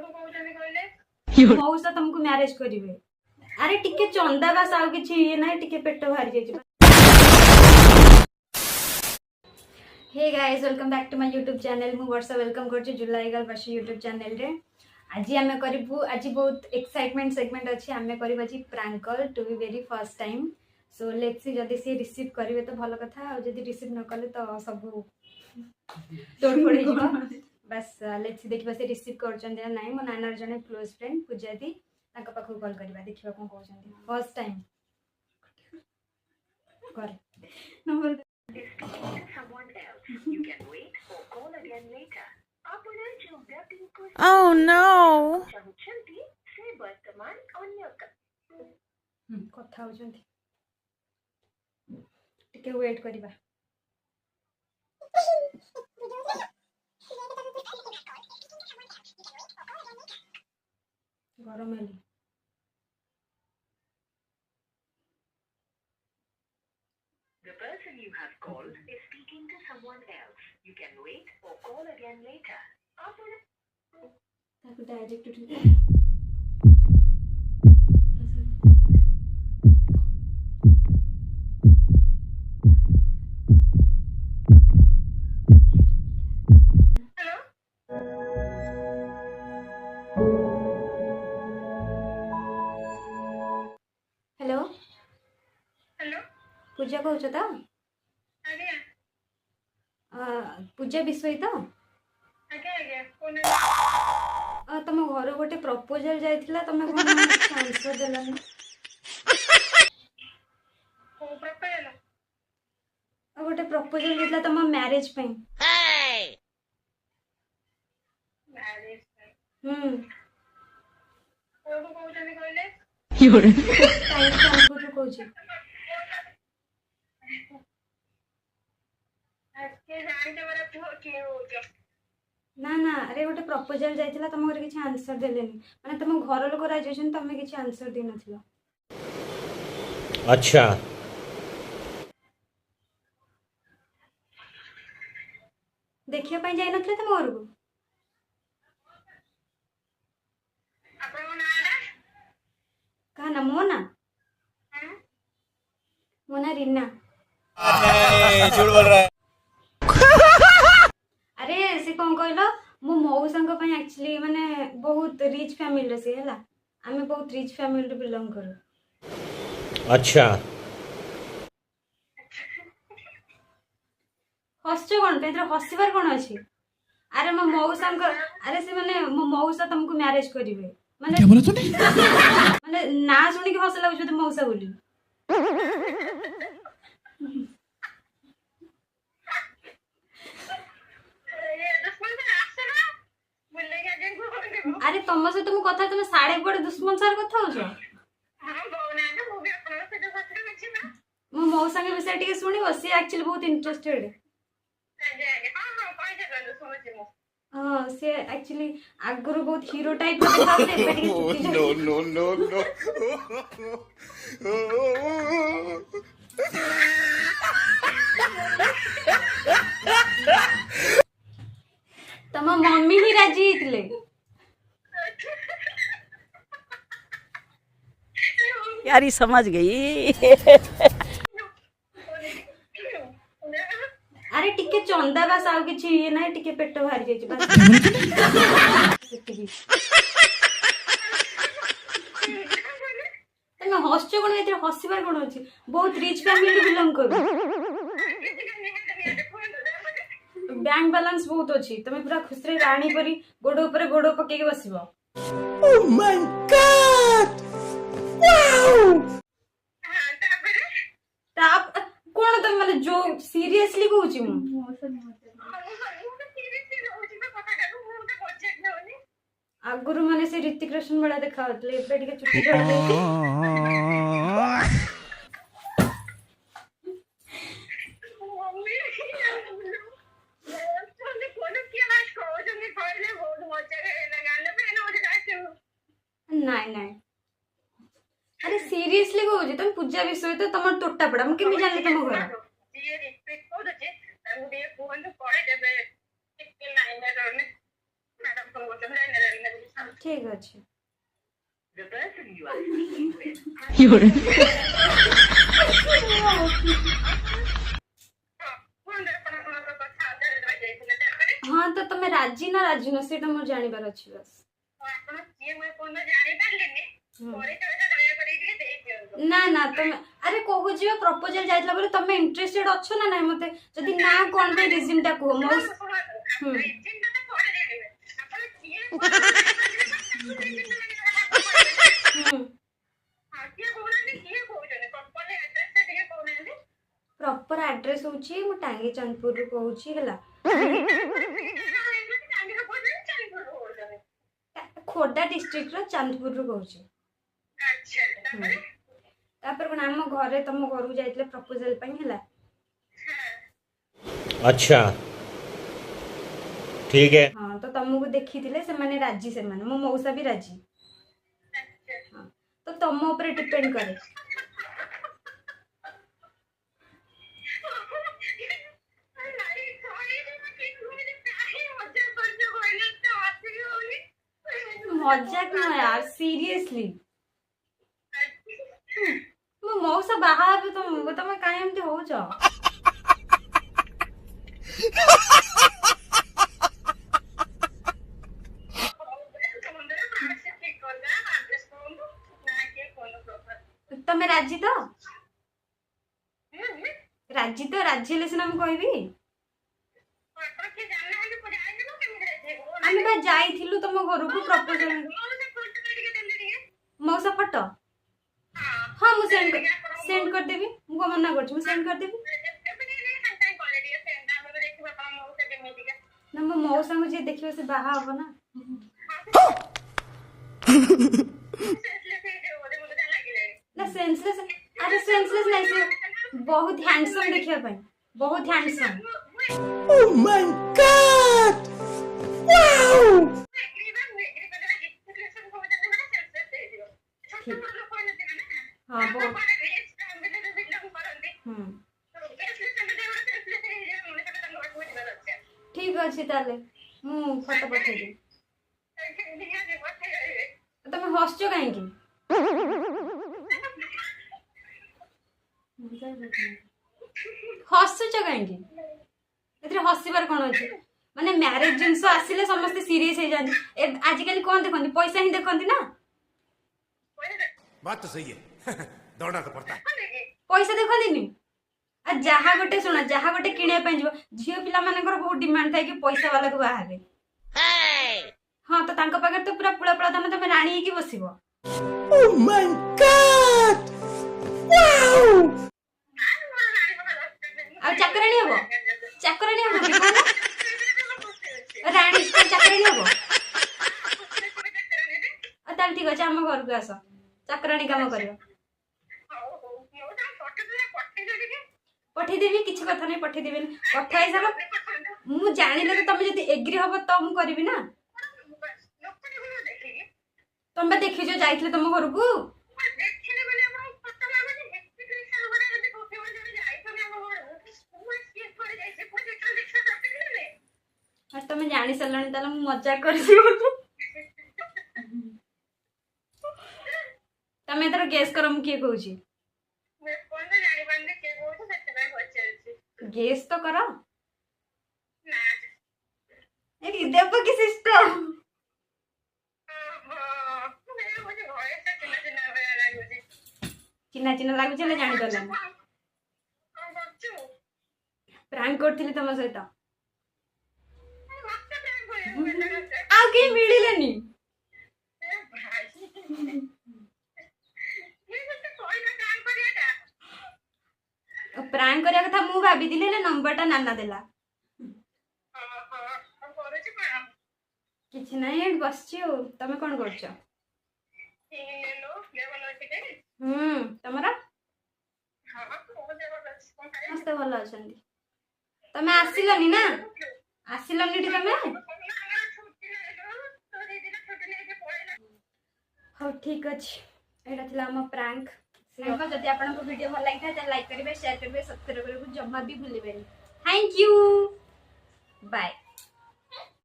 मौसा तुमको मैरिज करिवे। अरे टिके चंदा बास आउ किछि ये नाही टिके पेट बाहर जाई। Hey guys welcome back to my YouTube channel. मु वर्षा वेलकम करछि जुलाईगल वर्षा यूट्यूब चैनल रे। आज आमे करिबु आज बहुत एक्साइटमेंट सेगमेंट अछि। आमे करिबा जी prank call to be very first time. So let's see जदी से रिसीव करिवे तो भलो कथा और जदी रिसीव न करले तो सब तोड़ फोड़ हे जिवो। बस लेट्स सी देखिबा से रिसीव करछन या नाही। मो नानार जने क्लोज फ्रेंड पूजा दी ताका पाखु कॉल करिबा देखिबा कोन कहछन। फर्स्ट टाइम कर नंबर Oh no! कथा होछंती टिके वेट करिबा। गरम heli The person you have called is speaking to someone else. You can wait or call again later. ताको डायरेक्ट हेलो हेलो पूजा कहछ त आज्ञा पूजा विषय तो आज्ञा आज्ञा कोन तुम घर गोटे प्रपोजल जाइथिला तमे कोन आंसर देलानी। को प्रपोजल गोटे प्रपोजल जाइथिला तम मैरिज पे। मैरिज को कहउछनी कहले टाइम से कहूची के जानि के मेरा पुओ के होछ ना ना अरे गोटे प्रपोजल जाइथिला तम घर किछि आंसर देलेनी माने तम घर लोक राजी छन तमे किछि आंसर दे नथिला। अच्छा देखिया पई जाई नथिले तम घर को अपन नाडा का ना मोना मोना रीना। झूठ बोल रहा है। अरे से कौन कहलो मो मौसा पई एक्चुअली माने बहुत रिच फैमिली से हला आमे बहुत रिच फैमिली बिलोंग करू। अच्छा हसछ कोन पे हसिबार कोन अछि। अरे मो मौसा अरे से माने मो मौसा तुमको मैरिज करिवे माने क्या बोला तूने माने ना सुनी के हस लागु छ मौसा बोली। अरे तुम से तुम कथा तुम साड़े बड़े दुश्मन सार कथा हो मो मौसा के विषय टिके सुनिबो से एक्चुअली बहुत इंटरेस्टेड। हां से एक्चुअली आगुरु बहुत हीरो टाइप के दिखाते पे टिके चुटी नो नो नो नो तम मम्मी ही राजी हितले। यार ये समझ गई। अरे टिके चंदा बास आउ किछि ये नाही टिके पेट बाहर जाई बस तमे हसछ कोन एते हसिबार कोन अछि। बहुत रिच फैमिली बिलोंग करू बैंक बैलेंस बहुत अछि तमे पूरा खुश रे रानी परी गोडो ऊपर गोडो पके के बसिबो। Oh my god wow. ताप कोन तमे माने जो सीरियसली कहूची मु आगुरु माने से ऋतिक रोशन बड़ा देखावतले एबे टिके चुटी झड़ देती। नाइ नाइ अरे सीरियसली कहूची तुम पूजा विषय तो तुम तोटा पड़ा हम केमी जानले तुम घर ये रिस्पेक्ट को दे ताऊ दे फोन तो पड़े देबे एक लाइन रे मैडम को बोलते हैं ठीक अच्छे The person you are speaking with କୁହନ୍ତୁ ଆପଣଙ୍କର କଥା ଅଧାରେ ରହିଯାଇଥିଲା ତାପରେ हाँ तो तुम राजी ना राजी ना सेटा मोर जानिबार अछि बस ଆପଣ କିଏ ମୁଁ ଏପର୍ଯ୍ୟନ୍ତ ଜାଣିପାରିଲିନି ପରିଚୟଟା ଦୟାକରି ଟିକେ ଦେଇଦିଅନ୍ତୁ ना ना तुम अरे कहू जे प्रपोजल जाइतला बोले तुम इंटरेस्टेड अछो ना नहीं मते जदी ना कोन पे रीजन टा को मो ଶୁଣନ୍ତୁ ରିଜିନଟା ତ ପରେ ଜାଣିବେ ଆପଣ କିଏ ହଁ କିଏ କହୁନାହାନ୍ତି କିଏ କହୁଛନ୍ତି ପ୍ରପର ଆଡ୍ରେସଟା ଟିକେ କହୁନାହାନ୍ତି प्रॉपर एड्रेस होची मु टांगी चंदपुर रु कहूची हला खोर्धा डिस्ट्रिक्ट रो चंदपुर रु कहूची ଆଚ୍ଛା ତାପରେ तापर कोन हम घरे तुम घर को जाइतले प्रपोजल पई हला अच्छा ठीक है हां तो तुमको देखिथिले से माने राजी से माने मो मौसा भी राजी हां तो तुम ऊपर डिपेंड करे मजाक न यार सीरियसली मो मौसा बाहा भी तुम काहे एमती होउछ तमे राजी तो राजी हेले सिना हम कहबी आमे बा जाइथिलु तुम घर को प्रपोजल मौसा फोटो हाँ मु सेंड कर देबी मु मना करछ मु सेंड कर देबी ना मो मौसा को जे देखियो से बाहा हो ना ना सेंसलेस अरे सेंसलेस नहीं से बहुत हैंडसम देखिया पाई बहुत handsome Oh my god! Wow! हाँ बहुत ठीक अच्छे ताले मु फोटो पठे दे तुम हसछ काहे की हसछ काहे की एथरे हसिबार कोन अछि माने मैरिज जिंस आसिले समस्त सीरियस हे जानी आज काली कोन देखंती पैसा ही देखंती ना बात तो सही है दौड़ना तो पड़ता है पैसा देखंती आ जहा गोटे सुना जहा गोटे किणे पय जीव झियो पिला मानकर बहुत डिमांड थाय कि पैसा वाला को बाहाबे हां तो तांको पाकर तो पूरा पुला पुला धन तमे राणी ही की बसिबो Oh my god! Wow! आ चक्राणी हबो राणी को चक्राणी हबो आ ताल ठीक अछि हम घर को आसो चक्राणी काम करियो पठे देबी किछ कथा नै पठे देबे कथा हे सब मु जानिले तो तमे जदी एग्री हबो तो मु करबी ना तमे देखि जो जाइतले तम घर को आज तमे जानि सलणी ताला मु मजाक करसी तमे तर गेस कर मु के कहूची गेस तो करो एक देव की सिस्टम चिन्ना चिन्ना लागु चले जानि करले प्रैंक करथिली तम सहित आ के मिलिलेनी प्रैंक करिया कथा मु भाबी दिले ले नंबर टा नाना देला किछ नहीं बसछि तमे कोन करछ तमरा मस्त भल अछंदी तमे आसिलनी ना आसिलनी टी तमे हो ठीक अछि एटा थिला हम प्रैंक जदि आपको वीडियो भल लगी था लाइक करेंगे शेयर करेंगे सब्सक्राइब करेंगे जमा भी भूलें। Thank you bye.